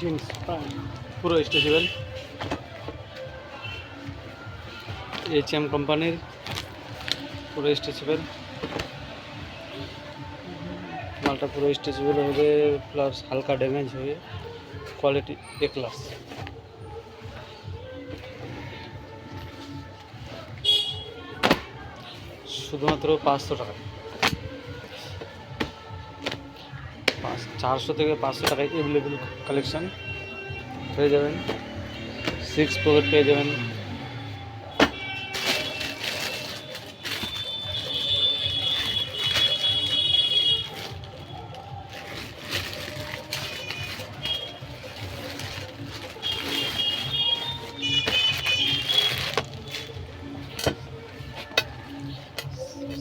Jeans পুরো stretchable, H&M কোম্পানির পুরো স্ট্রেচেবল মালটা, পুরো স্ট্রেচেবল হবে প্লাস হালকা ড্যামেজ হয়ে কোয়ালিটি এ ক্লাস। শুধুমাত্র 500 টাকা, 400 থেকে 500 টাকায় অ্যাভেলেবেল কালেকশান পেয়ে যাবেন। 6 পকেট পেয়ে যাবেন,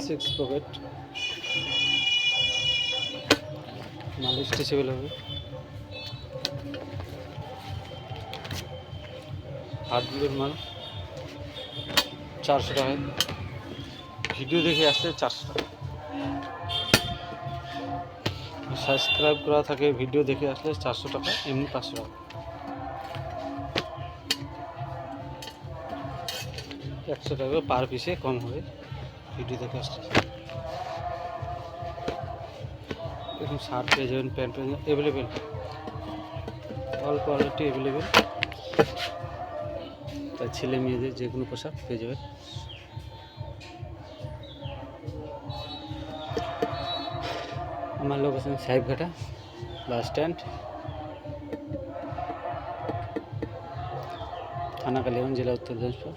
সিক্স পকেট মাল স্ট্রেচেবল হবে। হাতগুলোর মাল 400 টাকায়, ভিডিও দেখে আসলে 400 টাকা। সাবস্ক্রাইব করা থাকে, ভিডিও দেখে আসলে 400 টাকা, এমনি 500 টাকা। 100 টাকা পার পিসে কম হবে ভিডিও দেখে আসলে। এরকম শার্ট পেয়ে যাবেন, প্যান্ট পেয়ে যাবেন অ্যাভেলেবেল, অল কোয়ালিটি অ্যাভেলেবেল। তাই ছেলে মেয়েদের যে কোনো পোশাক পেয়ে যাবেন। আমার লোকেশন সাহেবঘাটা বাস স্ট্যান্ড, থানা কালিয়াগঞ্জ, জেলা উত্তর দিনাজপুর।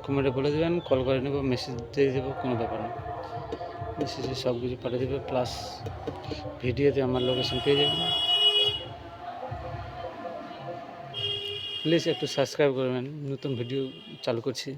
কমেন্টে বলে দেবেন, কল করে নেব, মেসেজ দিয়ে দেবো, কোনো ব্যাপার না। মেসেজে সব কিছু পাঠিয়ে দেবে, প্লাস ভিডিওতে আমার লোকেশন পেয়ে যাবেন। প্লিজ একটু সাবস্ক্রাইব করবেন, নতুন ভিডিও চালু করছি।